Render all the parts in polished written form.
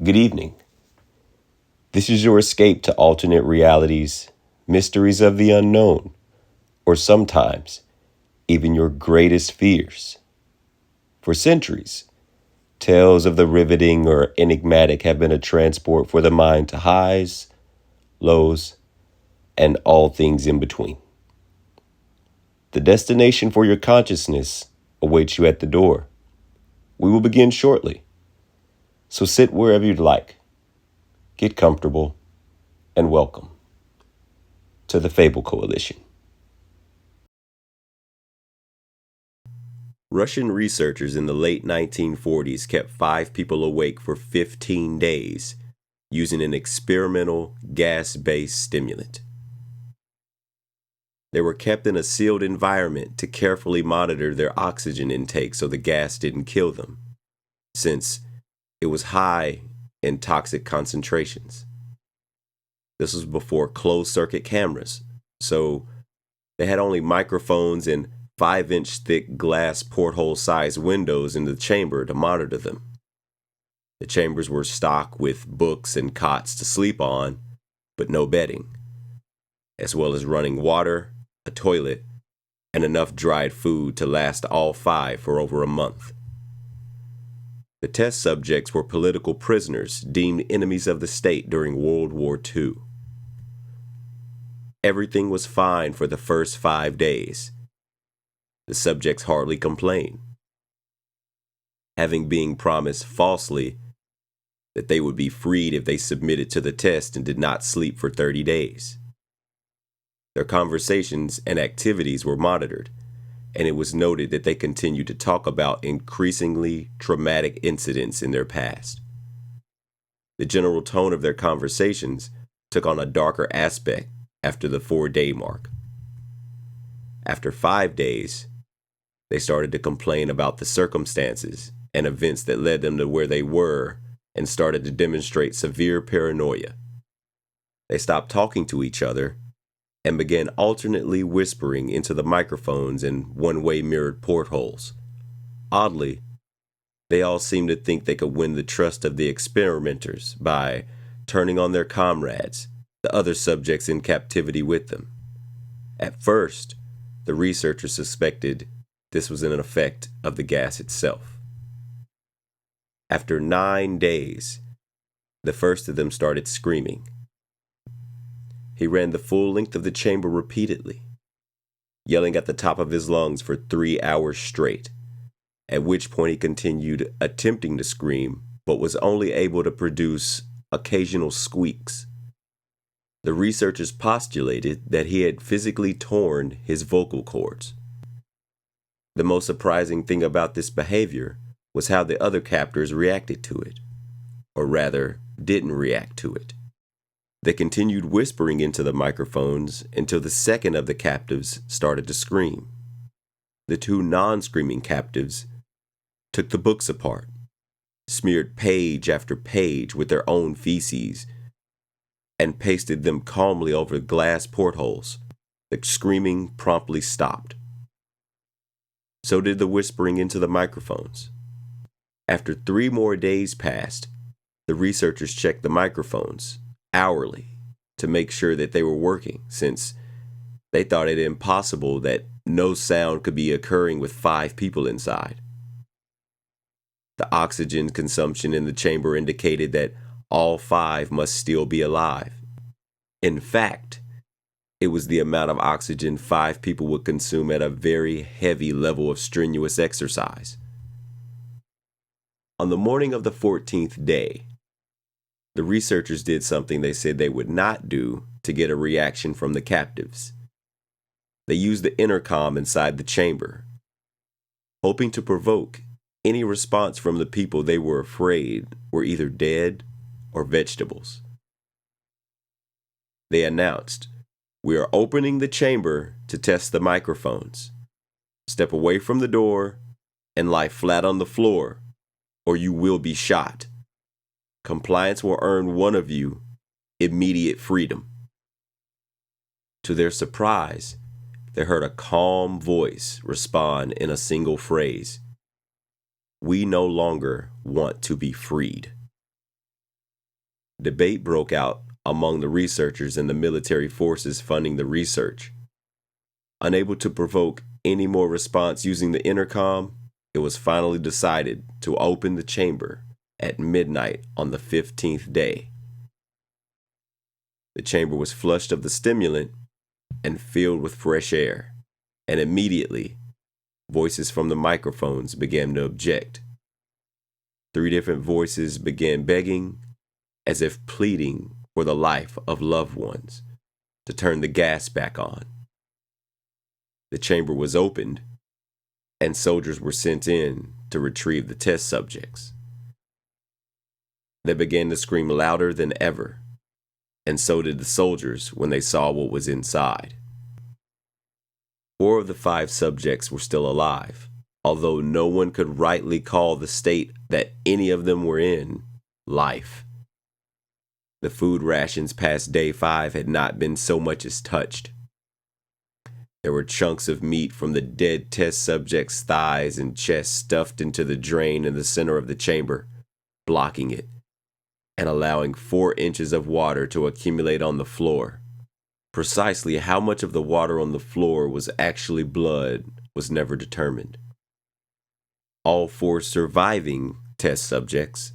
Good evening. This is your escape to alternate realities, mysteries of the unknown, or sometimes even your greatest fears. For centuries, tales of the riveting or enigmatic have been a transport for the mind to highs, lows, and all things in between. The destination for your consciousness awaits you at the door. We will begin shortly, so sit wherever you'd like. Get comfortable, and welcome to the Fable Coalition. Russian researchers in the late 1940s kept 5 people awake for 15 days using an experimental gas-based stimulant. They were kept in a sealed environment to carefully monitor their oxygen intake so the gas didn't kill them, since it was high in toxic concentrations. This was before closed-circuit cameras, so they had only microphones and 5-inch thick glass porthole-sized windows in the chamber to monitor them. The chambers were stocked with books and cots to sleep on, but no bedding, as well as running water, a toilet, and enough dried food to last all 5 for over a month. The test subjects were political prisoners deemed enemies of the state during World War II. Everything was fine for the first 5 days. The subjects hardly complained, having been promised falsely that they would be freed if they submitted to the test and did not sleep for 30 days. Their conversations and activities were monitored, and it was noted that they continued to talk about increasingly traumatic incidents in their past. The general tone of their conversations took on a darker aspect after the 4-day mark. After 5 days, they started to complain about the circumstances and events that led them to where they were and started to demonstrate severe paranoia. They stopped talking to each other and began alternately whispering into the microphones and one-way mirrored portholes. Oddly, they all seemed to think they could win the trust of the experimenters by turning on their comrades, the other subjects in captivity with them. At first, the researchers suspected this was an effect of the gas itself. After 9 days, the first of them started screaming. He ran the full length of the chamber repeatedly, yelling at the top of his lungs for 3 hours straight, at which point he continued attempting to scream, but was only able to produce occasional squeaks. The researchers postulated that he had physically torn his vocal cords. The most surprising thing about this behavior was how the other captors reacted to it, or rather, didn't react to it. They continued whispering into the microphones until the second of the captives started to scream. The 2 non-screaming captives took the books apart, smeared page after page with their own feces, and pasted them calmly over glass portholes. The screaming promptly stopped. So did the whispering into the microphones. After 3 more days passed, the researchers checked the microphones hourly to make sure that they were working, since they thought it impossible that no sound could be occurring with 5 people inside. The oxygen consumption in the chamber indicated that all 5 must still be alive. In fact, it was the amount of oxygen 5 people would consume at a very heavy level of strenuous exercise. On the morning of the 14th day, the researchers did something they said they would not do to get a reaction from the captives. They used the intercom inside the chamber, hoping to provoke any response from the people they were afraid were either dead or vegetables. They announced, "We are opening the chamber to test the microphones. Step away from the door and lie flat on the floor, or you will be shot. Compliance will earn one of you immediate freedom." To their surprise, they heard a calm voice respond in a single phrase, "We no longer want to be freed." Debate broke out among the researchers and the military forces funding the research. Unable to provoke any more response using the intercom, it was finally decided to open the chamber at midnight on the 15th day. The chamber was flushed of the stimulant and filled with fresh air, and immediately, voices from the microphones began to object. 3 different voices began begging, as if pleading for the life of loved ones, to turn the gas back on. The chamber was opened, and soldiers were sent in to retrieve the test subjects. They began to scream louder than ever, and so did the soldiers when they saw what was inside. 4 of the 5 subjects were still alive, although no one could rightly call the state that any of them were in life. The food rations past day 5 had not been so much as touched. There were chunks of meat from the dead test subject's thighs and chest stuffed into the drain in the center of the chamber, blocking it, and allowing 4 inches of water to accumulate on the floor. Precisely how much of the water on the floor was actually blood was never determined. All 4 surviving test subjects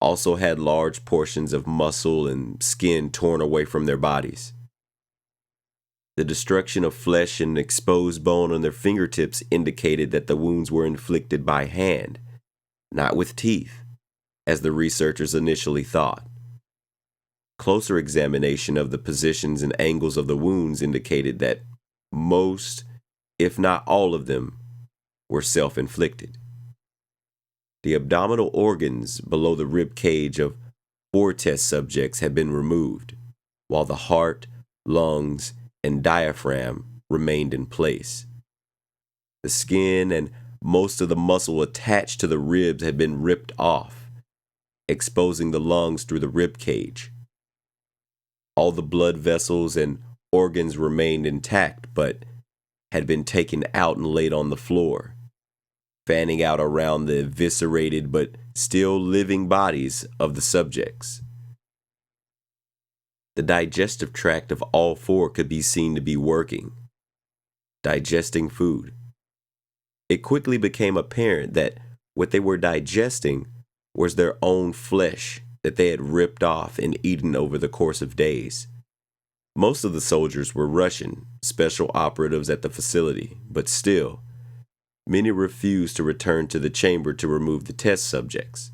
also had large portions of muscle and skin torn away from their bodies. The destruction of flesh and exposed bone on their fingertips indicated that the wounds were inflicted by hand, not with teeth, as the researchers initially thought. Closer examination of the positions and angles of the wounds indicated that most, if not all of them, were self-inflicted. The abdominal organs below the rib cage of 4 test subjects had been removed, while the heart, lungs, and diaphragm remained in place. The skin and most of the muscle attached to the ribs had been ripped off, exposing the lungs through the rib cage. All the blood vessels and organs remained intact, but had been taken out and laid on the floor, fanning out around the eviscerated but still living bodies of the subjects. The digestive tract of all 4 could be seen to be working, digesting food. It quickly became apparent that what they were digesting was their own flesh that they had ripped off and eaten over the course of days. Most of the soldiers were Russian, special operatives at the facility, but still, many refused to return to the chamber to remove the test subjects.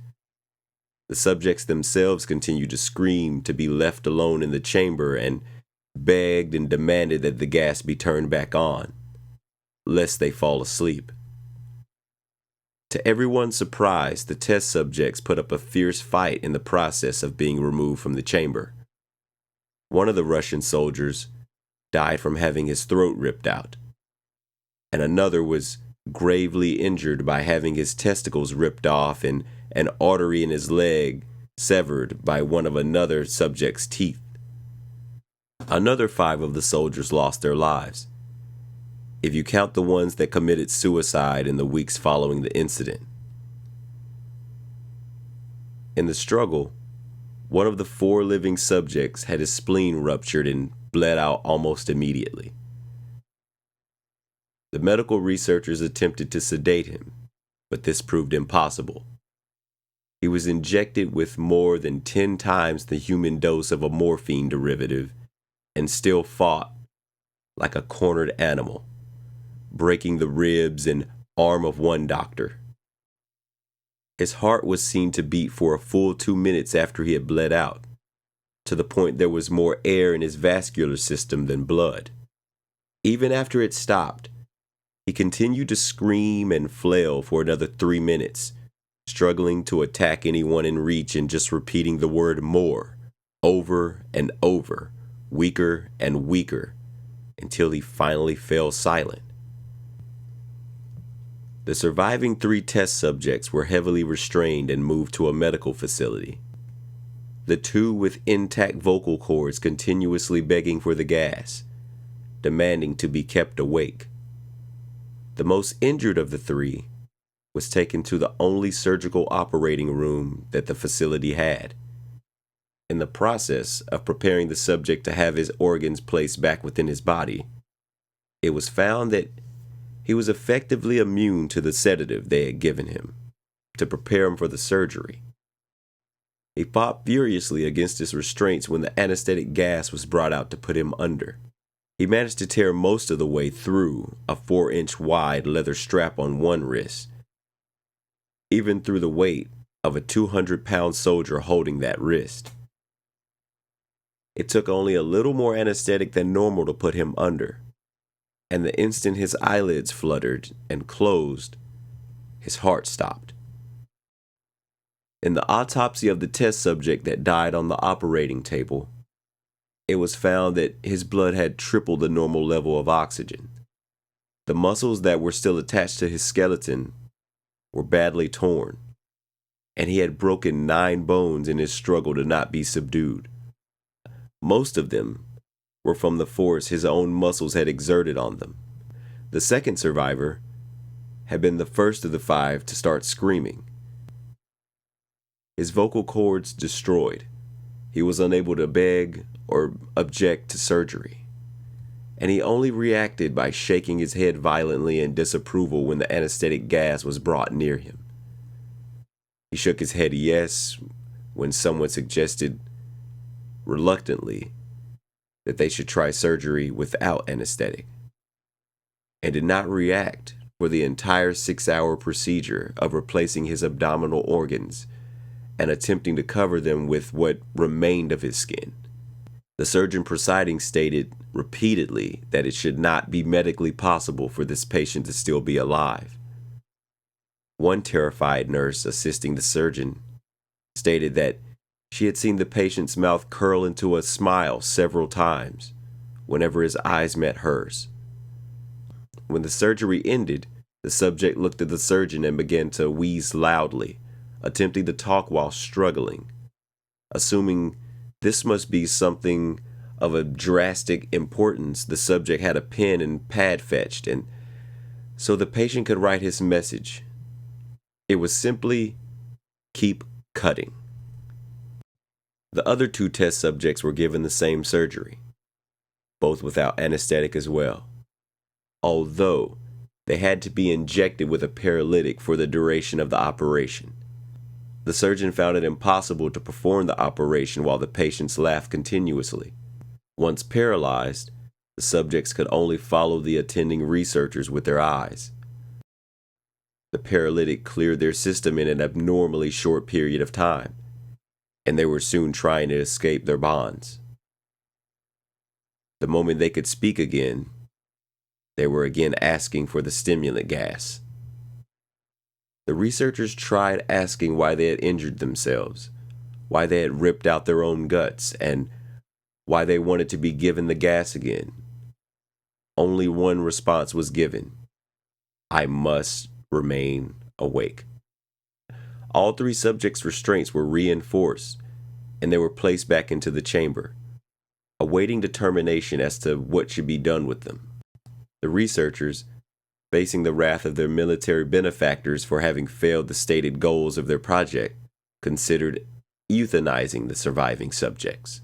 The subjects themselves continued to scream to be left alone in the chamber and begged and demanded that the gas be turned back on, lest they fall asleep. To everyone's surprise, the test subjects put up a fierce fight in the process of being removed from the chamber. One of the Russian soldiers died from having his throat ripped out, and another was gravely injured by having his testicles ripped off and an artery in his leg severed by one of another subject's teeth. Another 5 of the soldiers lost their lives, if you count the ones that committed suicide in the weeks following the incident. In the struggle, one of the 4 living subjects had his spleen ruptured and bled out almost immediately. The medical researchers attempted to sedate him, but this proved impossible. He was injected with more than 10 times the human dose of a morphine derivative and still fought like a cornered animal, breaking the ribs and arm of one doctor. His heart was seen to beat for a full 2 minutes after he had bled out, to the point there was more air in his vascular system than blood. Even after it stopped, he continued to scream and flail for another 3 minutes, struggling to attack anyone in reach and just repeating the word more, over and over, weaker and weaker, until he finally fell silent. The surviving 3 test subjects were heavily restrained and moved to a medical facility. The 2 with intact vocal cords continuously begging for the gas, demanding to be kept awake. The most injured of the 3 was taken to the only surgical operating room that the facility had. In the process of preparing the subject to have his organs placed back within his body, it was found that he was effectively immune to the sedative they had given him to prepare him for the surgery. He fought furiously against his restraints when the anesthetic gas was brought out to put him under. He managed to tear most of the way through a 4-inch wide leather strap on one wrist, even through the weight of a 200-pound soldier holding that wrist. It took only a little more anesthetic than normal to put him under, and the instant his eyelids fluttered and closed, his heart stopped. In the autopsy of the test subject that died on the operating table, it was found that his blood had tripled the normal level of oxygen. The muscles that were still attached to his skeleton were badly torn, and he had broken 9 bones in his struggle to not be subdued. Most of them were from the force his own muscles had exerted on them. The second survivor had been the first of the 5 to start screaming. His vocal cords destroyed. He was unable to beg or object to surgery, and he only reacted by shaking his head violently in disapproval when the anesthetic gas was brought near him. He shook his head yes when someone suggested, reluctantly, that they should try surgery without anesthetic, and did not react for the entire 6-hour procedure of replacing his abdominal organs and attempting to cover them with what remained of his skin. The surgeon presiding stated repeatedly that it should not be medically possible for this patient to still be alive. One terrified nurse assisting the surgeon stated that she had seen the patient's mouth curl into a smile several times whenever his eyes met hers. When the surgery ended, the subject looked at the surgeon and began to wheeze loudly, attempting to talk while struggling. Assuming this must be something of a drastic importance, the subject had a pen and pad fetched, and so the patient could write his message. It was simply, "Keep cutting." The other 2 test subjects were given the same surgery, both without anesthetic as well, although they had to be injected with a paralytic for the duration of the operation. The surgeon found it impossible to perform the operation while the patients laughed continuously. Once paralyzed, the subjects could only follow the attending researchers with their eyes. The paralytic cleared their system in an abnormally short period of time, and they were soon trying to escape their bonds. The moment they could speak again, they were again asking for the stimulant gas. The researchers tried asking why they had injured themselves, why they had ripped out their own guts, and why they wanted to be given the gas again. Only one response was given: "I must remain awake." All 3 subjects' restraints were reinforced, and they were placed back into the chamber, awaiting determination as to what should be done with them. The researchers, facing the wrath of their military benefactors for having failed the stated goals of their project, considered euthanizing the surviving subjects.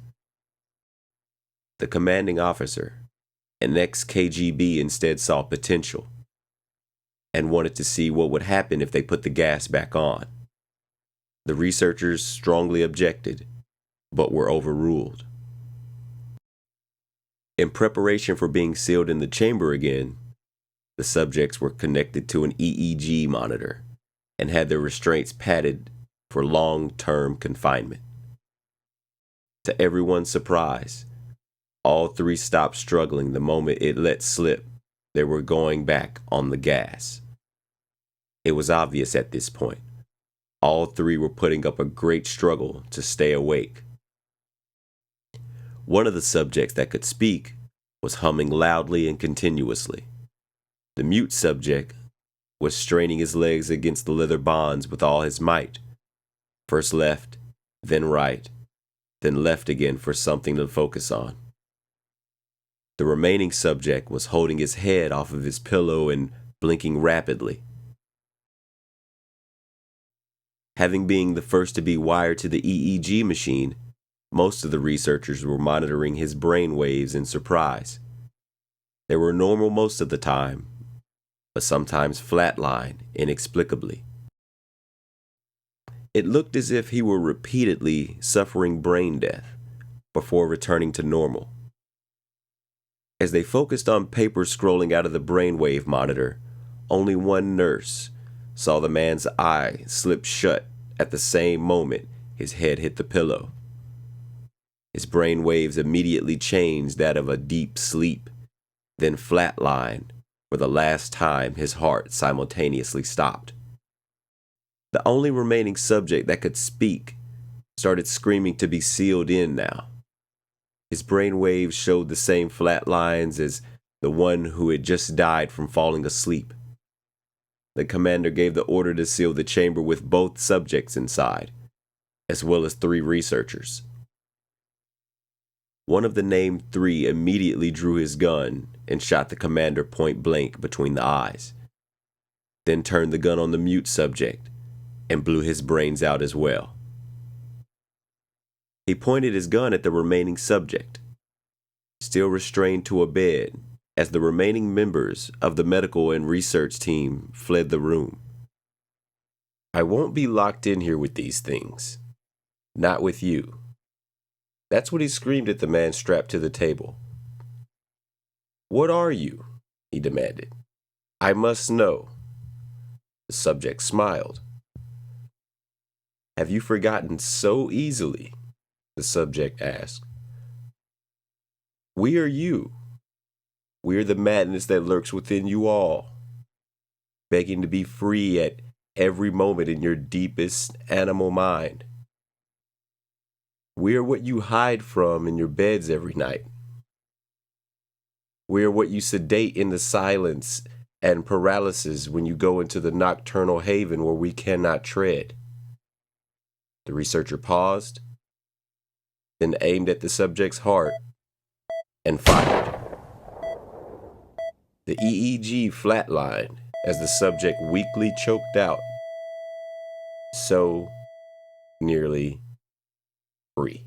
The commanding officer, an ex-KGB, instead saw potential and wanted to see what would happen if they put the gas back on. The researchers strongly objected, but were overruled. In preparation for being sealed in the chamber again, the subjects were connected to an EEG monitor and had their restraints padded for long-term confinement. To everyone's surprise, all 3 stopped struggling the moment it let slip they were going back on the gas. It was obvious at this point. All 3 were putting up a great struggle to stay awake. One of the subjects that could speak was humming loudly and continuously. The mute subject was straining his legs against the leather bonds with all his might. First left, then right, then left again for something to focus on. The remaining subject was holding his head off of his pillow and blinking rapidly. Having been the first to be wired to the EEG machine, Most of the researchers were monitoring his brain waves in surprise. They were normal most of the time, but sometimes flatline inexplicably. It looked as if he were repeatedly suffering brain death before returning to normal. As they focused on paper scrolling out of the brainwave monitor, only one nurse saw the man's eye slip shut at the same moment his head hit the pillow. His brain waves immediately changed that of a deep sleep, then flatlined for the last time his heart simultaneously stopped. The only remaining subject that could speak started screaming to be sealed in now. His brain waves showed the same flat lines as the one who had just died from falling asleep. The commander gave the order to seal the chamber with both subjects inside, as well as 3 researchers. One of the named 3 immediately drew his gun and shot the commander point blank between the eyes, then turned the gun on the mute subject and blew his brains out as well. He pointed his gun at the remaining subject, still restrained to a bed, as the remaining members of the medical and research team fled the room. "I won't be locked in here with these things. Not with you." That's what he screamed at the man strapped to the table. "What are you?" he demanded. "I must know." The subject smiled. "Have you forgotten so easily?" the subject asked. "We are you. We are the madness that lurks within you all, begging to be free at every moment in your deepest animal mind. We are what you hide from in your beds every night. We are what you sedate into silence and paralysis when you go into the nocturnal haven where we cannot tread." The researcher paused, then aimed at the subject's heart and fired. The EEG flatlined as the subject weakly choked out, so nearly free.